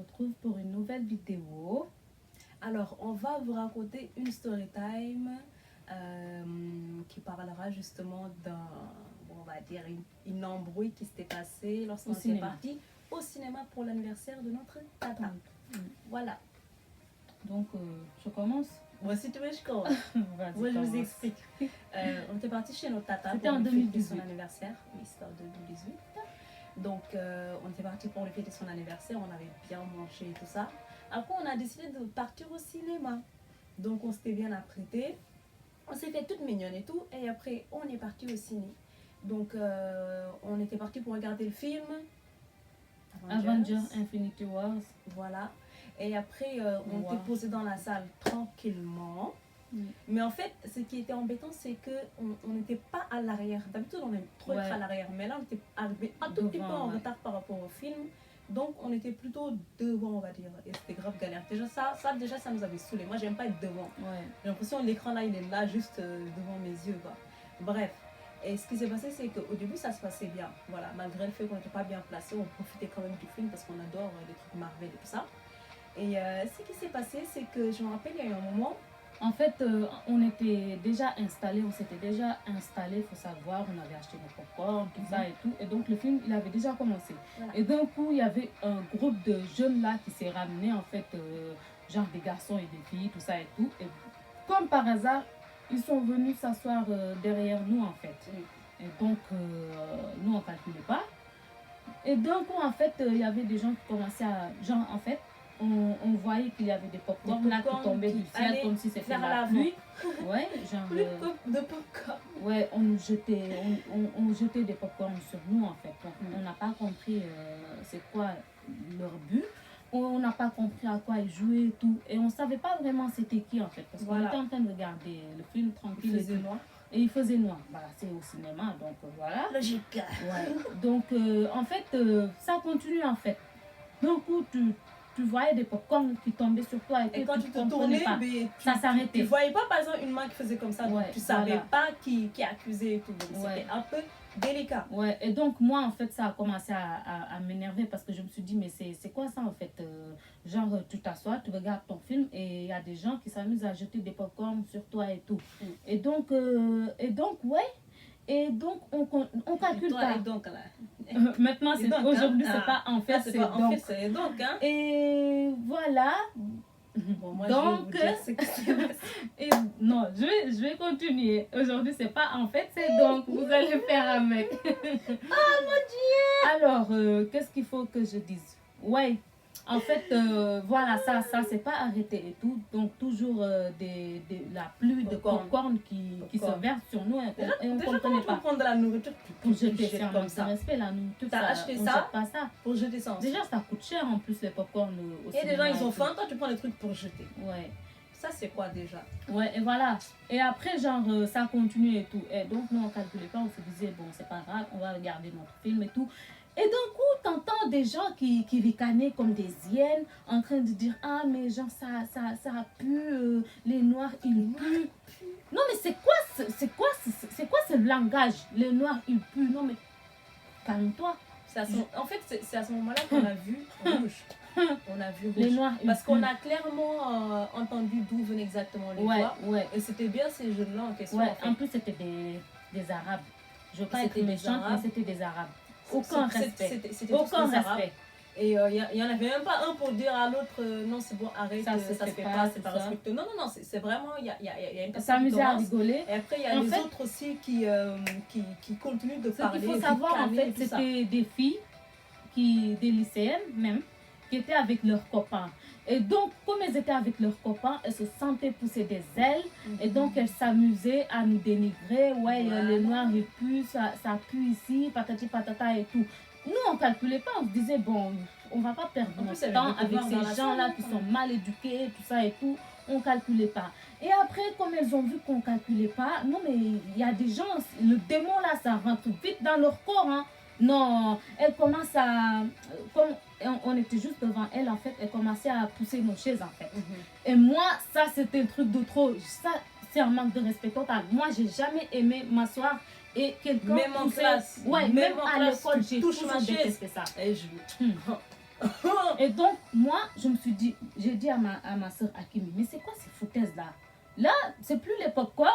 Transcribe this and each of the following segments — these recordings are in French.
retrouve pour une nouvelle vidéo. Alors, on va vous raconter une story time qui parlera justement d'un, on va dire, une embrouille qui s'était passée lorsqu'on était parti au cinéma pour l'anniversaire de notre tata. Voilà. Donc, je commence. Moi, si tu veux, je commence. Moi, je vous explique. On était parti chez notre tata pour en lui fêter son anniversaire. Oui, c'était en 2018. Donc, on était parti pour lui fêter son anniversaire. On avait bien mangé et tout ça. Après, on a décidé de partir au cinéma. Donc, on s'était bien apprêté. On s'est fait toute mignonne et tout. Et après, on est parti au ciné. Donc, on était parti pour regarder le film Avengers Infinity Wars. Voilà. Et après, on était posé dans la salle tranquillement. Mais en fait, ce qui était embêtant, c'est qu'on n'était pas à l'arrière. D'habitude, on aime trop être à l'arrière. Mais là, on était arrivé un tout petit peu en retard par rapport au film. Donc, on était plutôt devant, on va dire. Et c'était grave galère. Déjà, ça nous avait saoulé. Moi, j'aime pas être devant. J'ai l'impression que l'écran, là, il est là, juste devant mes yeux. Quoi. Bref. Et ce qui s'est passé, c'est qu'au début, ça se passait bien. Voilà. Malgré le fait qu'on n'était pas bien placé, on profitait quand même du film parce qu'on adore les trucs Marvel et tout ça. Et ce qui s'est passé, c'est que je me rappelle, il y a eu un moment. En fait, on était déjà installés, il faut savoir, on avait acheté nos popcorn, tout ça et tout. Et donc, le film, il avait déjà commencé. Voilà. Et d'un coup, il y avait un groupe de jeunes là qui s'est ramené, en fait, genre des garçons et des filles, tout ça et tout. Et comme par hasard, ils sont venus s'asseoir derrière nous, en fait. Et donc, nous, on ne calculait pas. Et d'un coup, en fait, il y avait des gens qui commençaient à... Genre, en fait, on voyait qu'il y avait des popcorn là qui tombaient du ciel comme si c'était la pluie. Ouais, genre... de popcorn. Ouais, on jetait des popcorn sur nous, en fait. Donc, on n'a pas compris c'est quoi leur but. On n'a pas compris à quoi ils jouaient et tout. Et on ne savait pas vraiment c'était qui, en fait. Parce qu'on était en train de regarder le film tranquille. Il faisait noir. Et il faisait noir. Voilà, c'est au cinéma, donc voilà. Logique. Ouais. Donc, en fait, ça continue, en fait. Donc, tu voyais des popcorn qui tombaient sur toi et quand tu te tournais, ça s'arrêtait. Tu voyais pas, par exemple, une main qui faisait comme ça. Donc tu savais pas qui accusait et tout. C'était un peu délicat. Ouais, et donc moi, en fait, ça a commencé à m'énerver parce que je me suis dit, mais c'est quoi ça, en fait? Genre, tu t'assois, tu regardes ton film et il y a des gens qui s'amusent à jeter des popcorn sur toi et tout. Et donc, ouais. Et donc, on calcule pas. Et donc, là. Maintenant, aujourd'hui, c'est pas en fait, c'est donc. En fait, c'est donc, hein. Et voilà. Bon, moi, donc, je vais vous dire ce qui s'est passé. Et non, je vais continuer. Aujourd'hui, c'est pas en fait, c'est donc. Vous allez faire avec. Oh mon Dieu! Alors, qu'est-ce qu'il faut que je dise? Ouais. En fait, voilà, ça c'est pas arrêté et tout. Donc, toujours la pluie de popcorn qui se verse sur nous. Et on ne comprenait pas. Prendre de la nourriture pour jeter ça comme ça. Respect, la nourriture, t'as acheté ça, pas ça pour jeter ça. Déjà, ça coûte cher en plus, les popcorn aussi. Et des gens, ils ont faim, toi, tu prends les trucs pour jeter. Ouais. Ça, c'est quoi déjà? Ouais, et voilà. Et après, genre, ça continue et tout. Et donc, nous, on calculait pas, on se disait, bon, c'est pas grave, on va regarder notre film et tout. Et d'un coup, t'entends des gens qui ricanaient comme des hyènes en train de dire, ah, mais genre, ça a pu, les noirs, ils puent. Non, mais c'est quoi ce langage? Les noirs, ils puent. Non, mais calme-toi. En fait, c'est à ce moment-là qu'on a vu rouge. On a vu rouge. Les noirs, parce qu'on a clairement entendu d'où venaient exactement les noirs. Ouais. Et c'était bien ces jeunes-là en question. Ouais, en plus, c'était des Arabes. Je veux pas être méchante, mais c'était des Arabes. Aucun respect. Aucun respect. Et il n'y en avait même pas un pour dire à l'autre non, c'est bon, arrête, ça se fait pas, c'est pas respectueux. Non, c'est vraiment, il y a une personne qui commence. À rigoler. Et après, il y a les autres aussi qui continuent de parler. Ce qu'il faut savoir, en fait, c'était des filles, des lycéennes même, qui étaient avec leurs copains. Et donc, comme elles étaient avec leurs copains, elles se sentaient pousser des ailes. Et donc, elles s'amusaient à nous dénigrer. Ouais, les noirs, ils puent, ça pue ici, patati patata et tout. Nous, on ne calculait pas. On se disait, bon, on ne va pas perdre notre temps avec ces gens-là qui sont mal éduqués, tout ça et tout. On ne calculait pas. Et après, comme elles ont vu qu'on ne calculait pas, non, mais il y a des gens, le démon là, ça rentre vite dans leur corps. Hein. Non, elle commence à... Comme on était juste devant elle, en fait, elle commençait à pousser nos chaises, en fait. Et moi, ça, c'était un truc de trop. Ça, c'est un manque de respect total. Moi, j'ai jamais aimé m'asseoir et quelqu'un... Même en classe. Ouais, même à l'école, j'ai toujours détesté ça. Et je... Et donc, moi, je me suis dit, j'ai dit à ma soeur Akimi, mais c'est quoi ces foutaises-là? Là, c'est plus les pop-corn,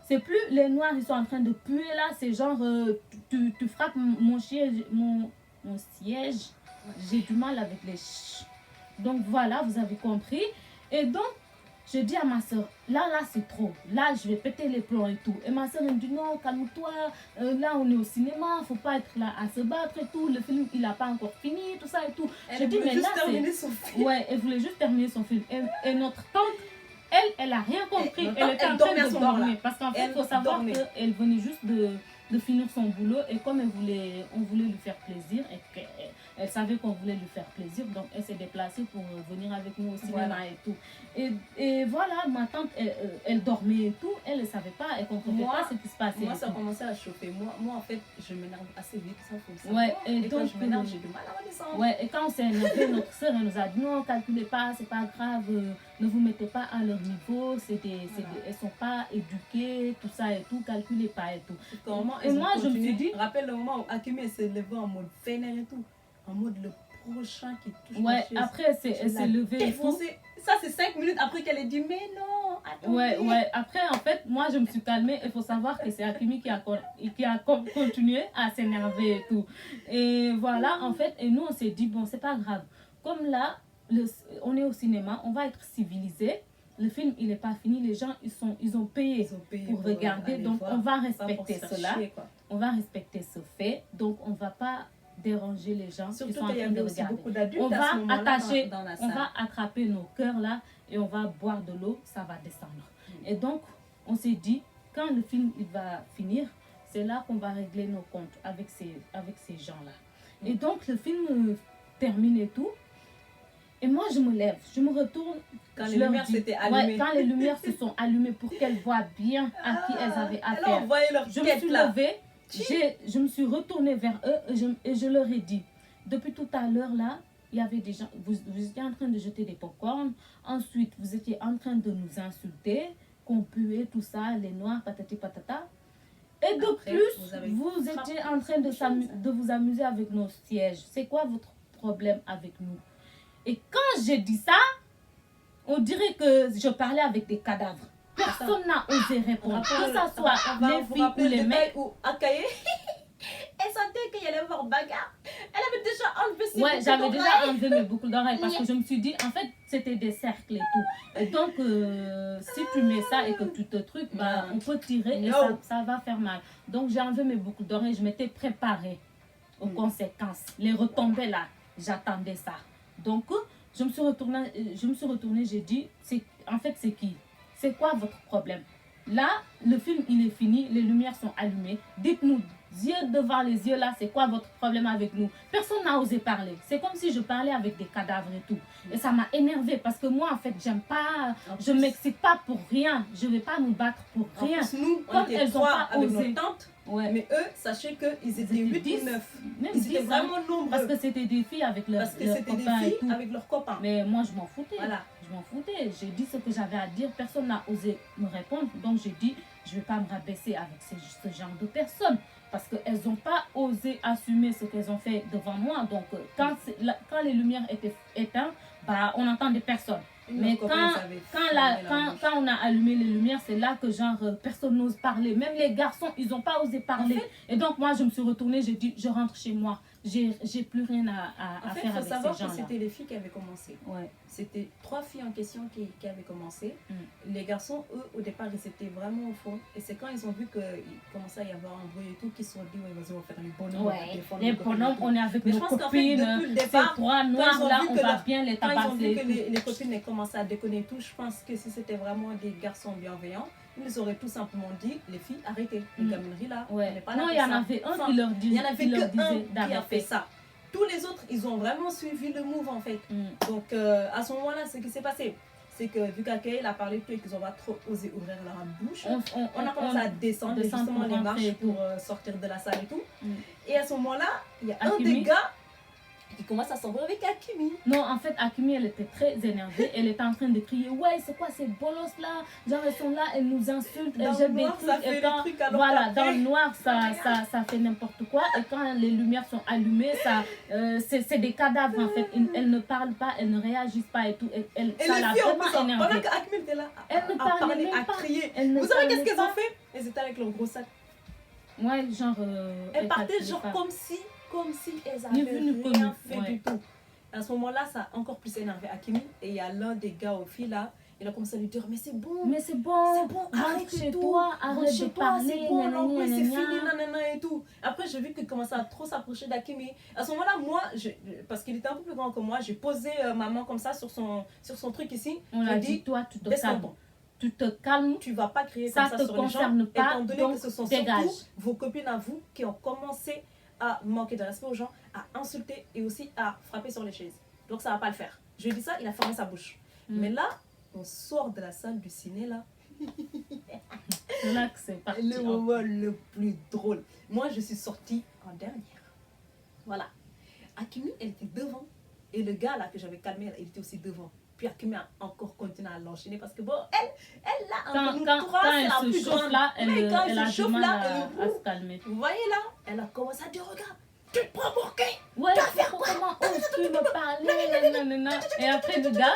c'est plus les noirs, ils sont en train de puer là, c'est genre, tu frappes mon siège, mon siège. J'ai du mal avec les ch. Donc voilà, vous avez compris. Et donc, je dis à ma soeur, là, c'est trop. Là, je vais péter les plombs et tout. Et ma soeur, elle me dit, non, calme-toi. Là, on est au cinéma, faut pas être là à se battre et tout. Le film, il n'a pas encore fini, tout ça et tout. Elle voulait juste terminer son film. Ouais, elle voulait juste terminer son film. Et notre tante, elle a rien compris. Elle était en train de dormir. Parce qu'en fait, il faut savoir qu'elle venait juste de finir son boulot. Et comme on voulait lui faire plaisir et qu'elle savait qu'on voulait lui faire plaisir, donc elle s'est déplacée pour venir avec nous au cinéma et tout. Et voilà, ma tante, elle dormait et tout. Elle ne savait pas, elle ne comprenait pas ce qui se passait. Moi, ça a commencé à chauffer. Moi, en fait, je m'énerve assez vite, ça faut le savoir. Ouais, et donc, quand je m'énerve, j'ai du mal à redescendre. Ouais, et quand on s'est énervé, notre soeur, elle nous a dit non, calculez pas, c'est pas grave, ne vous mettez pas à leur niveau, elles sont pas éduquées, tout ça et tout, calculez pas et tout. Et moi, je me suis dit, rappelle le moment où Akimi s'est levé en mode vénère et tout, en mode le prochain qui touche ouais, après, elle s'est levée et tout. Ça, c'est 5 minutes après qu'elle ait dit, mais non, attendez. Ouais, après, en fait, moi, je me suis calmée. Il faut savoir que c'est Akimi qui a continué à s'énerver et tout. Et voilà, en fait, et nous, on s'est dit, bon, c'est pas grave. Comme là, on est au cinéma, on va être civilisés. Le film, il n'est pas fini. Les gens, ils ont payé pour regarder. Donc, on va respecter cela. On va respecter ce fait. Donc, on ne va pas déranger les gens. Surtout qu'il y avait aussi beaucoup d'adultes on va attacher, dans la salle. On va attraper nos cœurs là et on va boire de l'eau, ça va descendre. Et donc, on s'est dit, quand le film il va finir, c'est là qu'on va régler nos comptes avec ces gens-là. Et donc, le film termine et tout. Et moi, je me lève, je me retourne. Quand les lumières s'étaient allumées. Quand les lumières se sont allumées pour qu'elles voient bien à qui elles avaient affaire. Je me suis levée. Je me suis retournée vers eux et je leur ai dit, depuis tout à l'heure là, il y avait des gens, vous étiez en train de jeter des pop-corn, ensuite vous étiez en train de nous insulter, qu'on puait, tout ça, les noirs, patati patata. Et de plus, vous étiez en train de vous amuser avec nos sièges. C'est quoi votre problème avec nous? Et quand j'ai dit ça, on dirait que je parlais avec des cadavres. Personne n'a osé répondre, que ce soit les filles ou les mecs. Elle sentait qu'il y allait avoir bagarre. Elle avait déjà enlevé ses boucles d'oreilles. J'avais déjà enlevé mes boucles d'oreilles parce que je me suis dit, en fait, c'était des cercles et tout. Et donc, si tu mets ça et que tu te trucs, bah, on peut tirer et ça va faire mal. Donc, j'ai enlevé mes boucles d'oreilles. Je m'étais préparée aux conséquences. Les retombées là, j'attendais ça. Donc, je me suis retournée, j'ai dit, en fait, c'est qui? C'est quoi votre problème? Là, le film, il est fini, les lumières sont allumées. Dites-nous, yeux devant les yeux, là, c'est quoi votre problème avec nous? Personne n'a osé parler. C'est comme si je parlais avec des cadavres et tout. Et ça m'a énervée parce que moi, en fait, j'aime pas, je ne m'excite pas pour rien. Je ne vais pas nous battre pour rien. En plus, nous, on était elles trois avec nos tantes. Ouais. Mais eux, sachez qu'ils étaient 8 ou 9. Ils étaient vraiment nombreux. Parce que c'était des filles avec leurs copains et tout. Avec leurs copains. Mais moi, je m'en foutais. Voilà. Je m'en foutais. J'ai dit ce que j'avais à dire. Personne n'a osé me répondre. Donc, j'ai dit, je ne vais pas me rabaisser avec ce genre de personnes. Parce qu'elles n'ont pas osé assumer ce qu'elles ont fait devant moi. Donc, quand les lumières étaient éteintes, bah, on n'entendait personne. Mais quand on a allumé les lumières, c'est là que genre personne n'ose parler. Même les garçons, ils n'ont pas osé parler. En fait, et donc moi, je me suis retournée, j'ai dit, je rentre chez moi. J'ai plus rien à faire avec ces gens-là. Il faut savoir que c'était les filles qui avaient commencé. Ouais. C'était 3 filles en question qui avaient commencé. Les garçons, eux, au départ, ils étaient vraiment au fond. Et c'est quand ils ont vu qu'il commençait à y avoir un bruit et tout qu'ils se sont dit, ouais, vas-y, on va faire les bonhommes. Ouais. Les bonhommes, on est avec nos copines. Ces 3 noirs là, on va bien les tabasser. Quand ils ont vu que les copines commençaient à déconner tout, je pense que si c'était vraiment des garçons bienveillants, ils auraient tout simplement dit, les filles, arrêtez, les gamineries là, on n'est pas là. Non, il y en avait un qui leur disait, il y en avait qu'un qui a fait ça. Tous les autres, ils ont vraiment suivi le move en fait. Donc à ce moment-là, ce qui s'est passé, c'est que vu qu'Akei a parlé de tout et qu'ils n'ont pas trop osé ouvrir leur bouche, on a commencé à descendre justement les marches pour sortir de la salle et tout. Et à ce moment-là, il y a un des gars qui commence à s'embrouiller avec Hakimi. Non, en fait, Hakimi, elle était très énervée. Elle était en train de crier, ouais, c'est quoi ces bolos là? Genre, elles sont là, elles nous insultent, elles jettent des trucs. Et quand, voilà, dans le noir, ça fait n'importe quoi. Et quand les lumières sont allumées, c'est des cadavres en fait. Elles ne parlent pas, elles ne réagissent pas et tout. Ça l'a vraiment énervé. Pendant que Hakimi était là, elle ne parlait même pas. À crier. Vous savez qu'est-ce qu'elles ont fait? Elles étaient avec leur gros sac. Ouais, genre. Elles partaient genre comme si elles avaient rien fait du tout. À ce moment-là, ça a encore plus énervé Hakimi. Et il y a l'un des gars aux filles là, il a commencé à lui dire, mais c'est bon, arrête chez toi, arrête de parler, c'est bon, c'est fini, nanana et tout. Après, j'ai vu qu'il commençait à trop s'approcher d'Hakimi. À ce moment-là, moi, parce qu'il était un peu plus grand que moi, j'ai posé ma main comme ça sur son truc ici. On a dit, toi, tu te calmes. Tu te calmes. Tu vas pas crier comme ça sur les gens. Pas, étant donné que ce sont surtout vos copines à vous qui ont commencé à manquer de respect aux gens, à insulter et aussi à frapper sur les chaises. Donc ça va pas le faire. Je lui ai dit ça, il a fermé sa bouche. Mais là, on sort de la salle du ciné là. C'est là que c'est parti. Le moment le plus drôle. Moi, je suis sortie en dernière. Voilà. Hakimi, elle était devant. Et le gars là que j'avais calmé, il était aussi devant. Puis Hakimi a encore continué à l'enchaîner parce que bon, elle là, quand elle se chauffe là, elle a du mal à se calmer. Vous voyez là, elle a commencé à dire, regarde, tu te prends pour qui? Ouais, comment oses-tu me parler? Et après le gars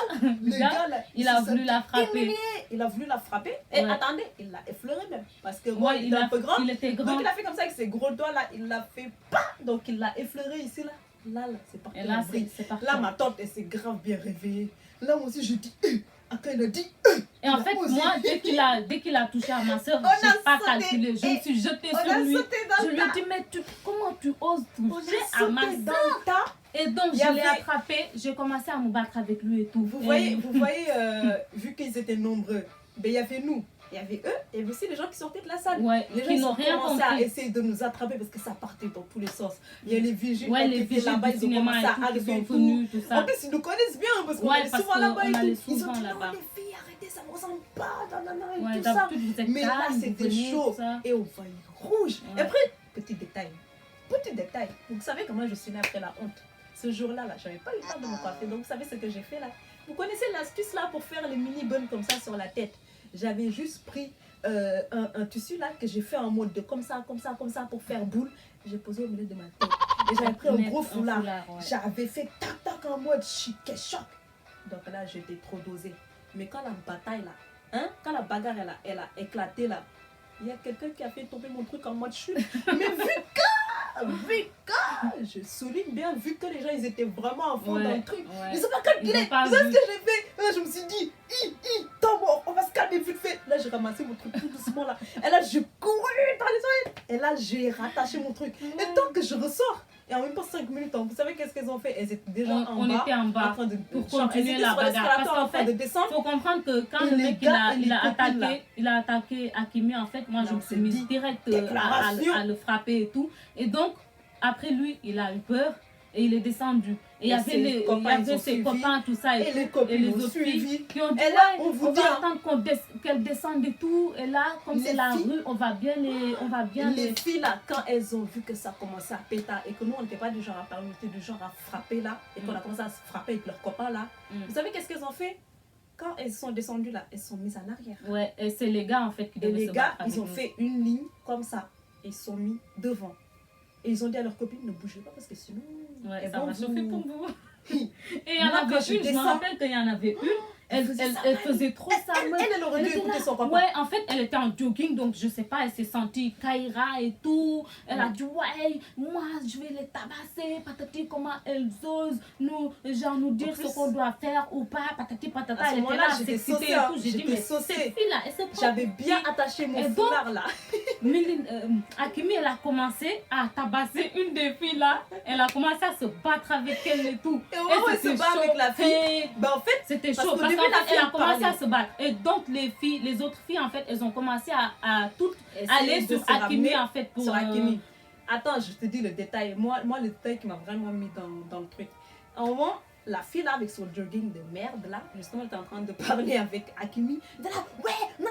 là, il a voulu la frapper. Il a voulu la frapper. Et attendez, il l'a effleuré même. Parce que moi, il est un peu grand. Il était grand. Donc il a fait comme ça avec ses gros doigts là, il l'a fait pas. Donc il l'a effleuré ici là. Là, c'est parti. Et là, c'est parti. Là, ma tante, elle s'est grave bien réveillée. Là, moi aussi, je dis, quand il a dit, et en fait, moi, dès qu'il a touché à ma soeur, je n'ai pas calculé. Je me suis jetée sur lui. Je lui ai dit, mais comment tu oses toucher à ma soeur? Et donc, je l'ai attrapé. J'ai commencé à me battre avec lui et tout. Vous voyez, vu qu'ils étaient nombreux, ben, il y avait nous. Il y avait eux et aussi les gens qui sortaient de la salle. Ouais, les gens qui ont commencé à essayer de nous attraper parce que ça partait dans tous les sens. Il y a les vigiles qui étaient là-bas, ils ont commencé à arriver et tout. En plus, ils nous connaissent bien parce qu'on est souvent là-bas et tout. Ils ont dit non, les filles, arrêtez, ça ne ressemble pas, et tout ça. Mais là, c'était chaud et on voyait rouge. Et après, petit détail. Vous savez comment je suis née après la honte. Ce jour-là, j'avais pas eu le temps de me coiffer. Donc, vous savez ce que j'ai fait là? Vous connaissez l'astuce là pour faire les mini buns comme ça sur la tête? J'avais juste pris un tissu là que j'ai fait en mode de comme ça pour faire boule. J'ai posé au milieu de ma tête. Et j'avais pris un gros foulard. J'avais fait tac en mode chic et choc. Donc là, j'étais trop dosée. Mais quand la bataille là, quand la bagarre elle a éclaté là, il y a quelqu'un qui a fait tomber mon truc en mode chute. Mais vu que, je souligne bien, vu que les gens ils étaient vraiment en fond dans le truc, ils sont pas calculés. Vous savez ce que j'ai fait? Là, je me suis dit, tant mort, on va se calmer vite fait. Là, j'ai ramassé mon truc tout doucement là. Et là, j'ai couru dans les oreilles. Et là, j'ai rattaché mon truc. Et tant que je ressors, et en même pas 5 minutes, vous savez qu'est-ce qu'elles ont fait? Elles étaient déjà on était en bas en train de pour continuer la bagarre. Parce qu'en fait, il faut comprendre que quand le mec il a attaqué Hakimi, en fait, moi je me suis mise direct à le frapper et tout. Et donc, après lui, il a eu peur et il est descendu. Et il y avait ses copains, tout ça, et les autres filles qui ont dit, on va attendre qu'elles descendent et tout. Et là, comme c'est la rue, on va bien les filles là, quand elles ont vu que ça commençait à péter et que nous, on n'était pas du genre à parler, on était du genre à frapper là, et qu'on a commencé à se frapper avec leurs copains là, vous savez qu'est-ce qu'elles ont fait? Quand elles sont descendues là, elles sont mises en arrière. Ouais, et c'est les gars en fait qui devaient se battre. Et les gars, ils ont fait une ligne comme ça, et ils sont mis devant. Et ils ont dit à leurs copines, ne bougez pas parce que sinon... Ouais, ça va chauffer pour vous. Et il y en avait une, je me rappelle qu'il y en avait une, elle faisait trop ça. Elle aurait dû écouter son papa. Ouais, en fait, elle était en jogging, donc je sais pas, elle s'est sentie Kaira et tout. Elle a dit, ouais, moi, je vais les tabasser, patati, comment elles osent nous dire ce qu'on doit faire ou pas, patati, patata. Elle était là, s'exciter et tout. J'ai dit, mais cette fille-là, elle se prend. J'avais bien attaché mon foulard là. Hakimi, elle a commencé à tabasser une des filles là. Elle a commencé à se battre avec elle et tout. Et au moment où elle se bat avec la fille, en fait, c'était chaud. Parce elle a commencé à se battre. Et donc, les autres filles, en fait, elles ont commencé à toutes aller sur Hakimi, en fait. Sur Hakimi. Attends, je te dis le détail. Moi, le détail qui m'a vraiment mis dans le truc. À un moment, la fille là, avec son jogging de merde là, justement, elle était en train de parler avec Hakimi. Elle était là, ouais, non,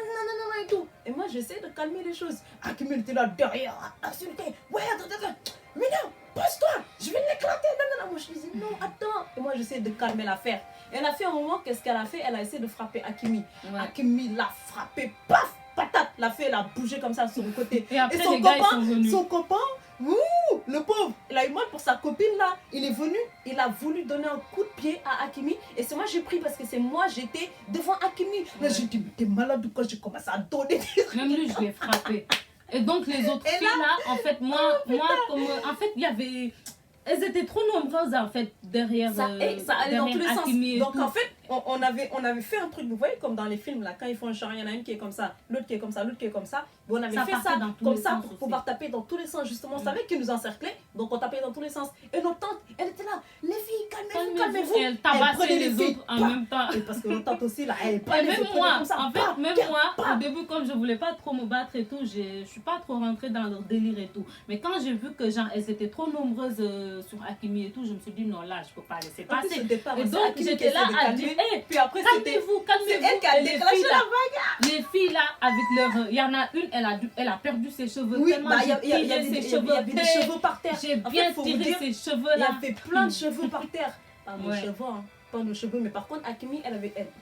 et tout. Et moi, j'essaie de calmer les choses. Hakimi était là derrière, insulté. Ouais, attends. Mais non, pose-toi, je vais l'éclater. Non, moi je disais, non, attends. Et moi j'essayais de calmer l'affaire. Et elle a fait un moment, qu'est-ce qu'elle a fait? Elle a essayé de frapper Hakimi. Ouais. Hakimi l'a frappé, paf, patate. La fille, elle a bougé comme ça sur le côté. Et après, les gars, ils sont venus. Son copain, le pauvre, il a eu mal pour sa copine là. Il est venu, il a voulu donner un coup de pied à Hakimi. Et c'est moi j'ai pris parce que c'est moi, j'étais devant Hakimi. Là, j'ai dit, mais t'es malade ou quoi? J'ai commencé à donner des... Même lui, je l'ai frappé. Et donc, les autres filles là, en fait, moi, comme. En fait, il y avait. Elles étaient trop nombreuses en fait derrière ça allait dans tous les sens. Donc tout. En fait on avait fait un truc, vous voyez comme dans les films là, quand ils font un genre, il y en a une qui est comme ça, l'autre qui est comme ça, l'autre qui est comme ça. Bon, on avait fait ça comme ça pour pouvoir taper dans tous les sens justement. On savait qu'ils nous encerclaient, donc on tapait dans tous les sens. Et notre tante, elle était là, les filles, calmez-vous. Et elle tabassait les autres en même temps. Et parce que notre tante aussi là, elle prenait même moi, comme ça, en fait, même moi, au début comme je voulais pas trop me battre et tout, je suis pas trop rentrée dans leur délire et tout. Mais quand j'ai vu que genre elles étaient trop nombreuses sur Hakimi et tout, je me suis dit non là je peux pas laisser passer. Et donc j'étais là à dire puis après calmez-vous. C'est elle qui a déclenché la bagarre. Les filles là avec leur, il y en a une, elle a perdu ses cheveux tellement. Il y avait des cheveux par terre. J'ai bien tiré ses cheveux là. Il y avait plein de cheveux par terre. Pas nos cheveux hein. Pas nos cheveux, mais par contre Hakimi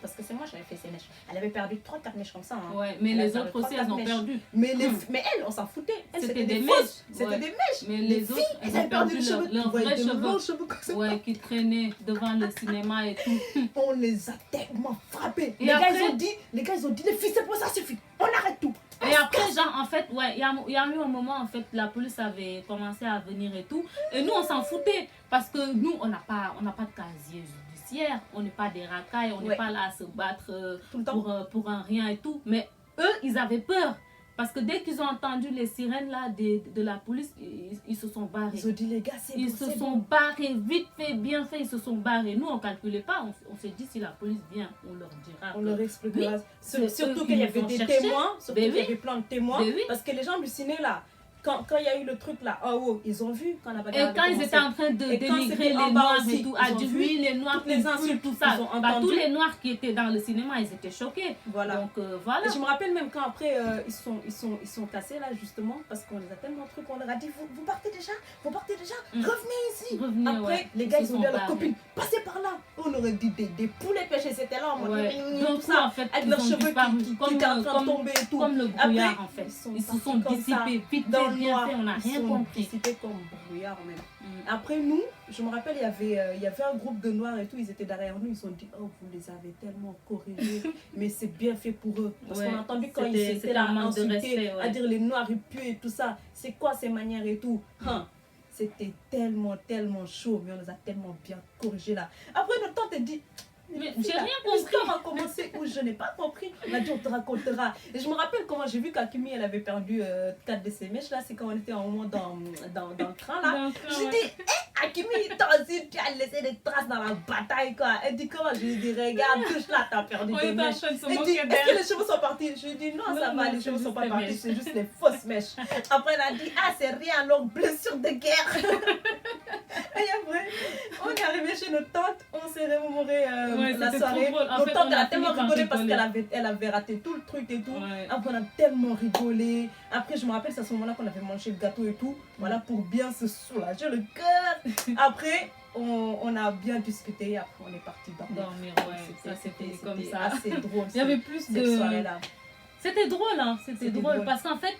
parce que c'est moi j'avais fait ses mèches, elle avait perdu 3-4 mèches comme ça hein. Ouais, mais les autres aussi elles ont perdu. Mais elle on s'en foutait, c'était des mèches. C'était des mèches. Mais les autres elles ont perdu leurs vrais cheveux ouais, qui traînaient devant le cinéma et tout. On les a tellement frappés. Les gars ils ont dit les filles c'est pour ça suffit, on arrête tout. Et après, genre, en fait, ouais, il y a eu un moment, en fait, la police avait commencé à venir et tout. Et nous, on s'en foutait. Parce que nous, on n'a pas de casier judiciaire. On n'est pas des racailles. On n'est pas là à se battre pour un rien et tout. Mais eux, ils avaient peur. Parce que dès qu'ils ont entendu les sirènes là de la police, ils se sont barrés. Ils ont dit les gars, ils se sont barrés, vite fait, bien fait, ils se sont barrés. Nous, on ne calculait pas. On s'est dit si la police vient, on leur dira. On leur expliquera. Oui, surtout qu'il y avait des témoins, surtout qu'il y avait plein de témoins. Parce que les gens hallucinaient là. Quand il y a eu le truc là, en haut, ils ont vu quand la bagarre. Et quand ils étaient en train de dénigrer les noirs et tout, à dire oui, les noirs, les insultes, tout ça. Tous les noirs qui étaient dans le cinéma, ils étaient choqués. Voilà. Donc voilà. Et je me rappelle même quand après ils sont cassés là justement parce qu'on les a tellement trucs, on leur a dit vous partez déjà, revenez ici. Après les gars ils ont dit à leurs copines passez par là. On aurait dit des poulets pêchés, c'était là en mode donc ça en fait avec leurs cheveux qui étaient en train de tomber et tout. Comme le brouillard en fait. Ils se sont dissipés vite. Bien fait, on n'a rien compris. C'était comme brouillard même. Après nous, je me rappelle, il y avait un groupe de noirs et tout, ils étaient derrière nous, ils se sont dit oh vous les avez tellement corrigés, mais c'est bien fait pour eux. Parce qu'on a entendu quand ils étaient là à insulter, à dire les noirs ils puent et tout ça, c'est quoi ces manières et tout. C'était tellement chaud, mais on les a tellement bien corrigés là. Après notre tante dit mais j'ai rien compris. L'histoire a commencé où je n'ai pas compris. On a dit on te racontera. Et je me rappelle comment j'ai vu qu'Hakimi elle avait perdu 4 de ses mèches là. C'est quand on était un moment dans le train là. J'ai dit Hakimi toi aussi tu as laissé des traces dans la bataille quoi. Elle dit comment? Je lui dis regarde touche là t'as perdu des mèches. Elle dit est-ce que les cheveux sont partis? Je lui dis non ça va les cheveux sont pas partis. C'est juste des fausses mèches. Après elle a dit ah c'est rien alors blessure de guerre. Et après on est arrivé chez notre tante. On s'est remémoré la soirée. Notre tante elle a tellement rigolé parce qu'elle avait raté tout le truc et tout. Après on a tellement rigolé. Après je me rappelle c'est à ce moment là qu'on avait mangé le gâteau et tout. Voilà pour bien se soulager le cœur. Après on a bien discuté. Après on est parti dormir. Ça c'était comme ça. Assez drôle. Il y avait plus de soirée là. C'était drôle, hein, c'était drôle parce qu'en fait,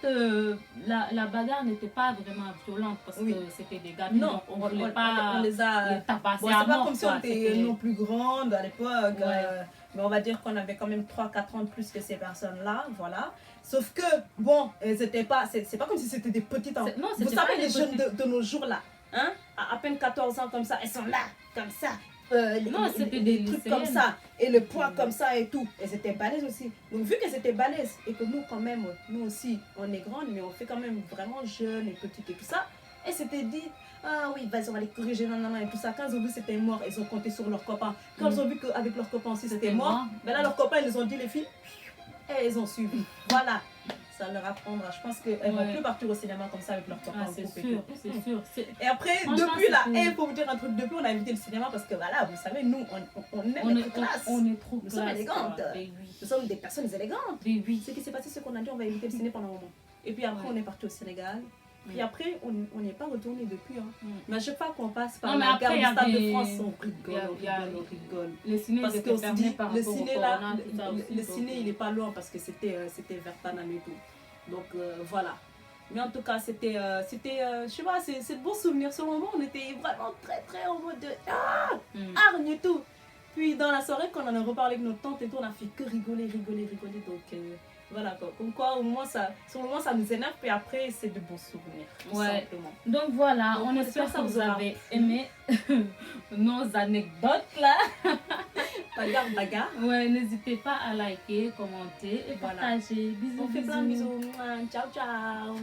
la bagarre n'était pas vraiment violente parce que c'était des gars. Non, on ne voulait pas les tabasser c'est pas comme si on était non plus grande à l'époque, mais on va dire qu'on avait quand même 3-4 ans de plus que ces personnes-là, voilà. Sauf que, bon, c'est pas comme si c'était des petites enfants. Vous savez, les jeunes de nos jours là, hein, à peine 14 ans comme ça, elles sont là, comme ça. Non, c'était des trucs comme ça et le poids comme ça et tout, elles étaient balèzes aussi. Donc vu qu'elles étaient balèzes et que nous quand même, nous aussi on est grandes mais on fait quand même vraiment jeunes et petites et tout ça, elles s'étaient dit ah oui vas-y on va les corriger et tout ça. Quand ils ont vu c'était mort, ils ont compté sur leurs copains. Quand ils ont vu qu'avec leurs copains aussi c'était mort, ben là leurs copains ils les ont dit les filles et ils ont suivi. Voilà. Ça leur apprendra. Je pense qu'elles vont plus partir au cinéma comme ça avec leurs copains. C'est sûr. Et après, depuis là, il faut vous dire un truc, depuis on a évité le cinéma parce que voilà, vous savez, nous, on aime être classe. On est trop Nous sommes élégantes. Nous sommes des personnes élégantes. Ce qui s'est passé, c'est qu'on a dit on va éviter le cinéma pendant un moment. Et puis après, on est parti au Sénégal. Puis après, on n'est pas retourné depuis. Hein. Mais à chaque fois qu'on passe par non, la après, gare du Stade de France, on rigole. Le ciné, parce que fermé par le rapport ciné, au là, corona, tout ça aussi, le ciné, il n'est pas loin parce que c'était vers Paname et tout. Donc voilà. Mais en tout cas, c'était je sais pas, c'est de bons souvenirs. Sur le moment, on était vraiment très, très en mode de hargne et tout. Puis dans la soirée, quand on en a reparlé avec notre tante et tout, on a fait que rigoler. Donc voilà quoi. Comme quoi, sur le moment, ça nous énerve, puis après, c'est de bons souvenirs. Tout simplement. Donc voilà, on espère que vous avez aimé nos anecdotes là. Bagarre. Ouais, n'hésitez pas à liker, commenter et partager. Bisous. On fait plein de bisous. Ciao.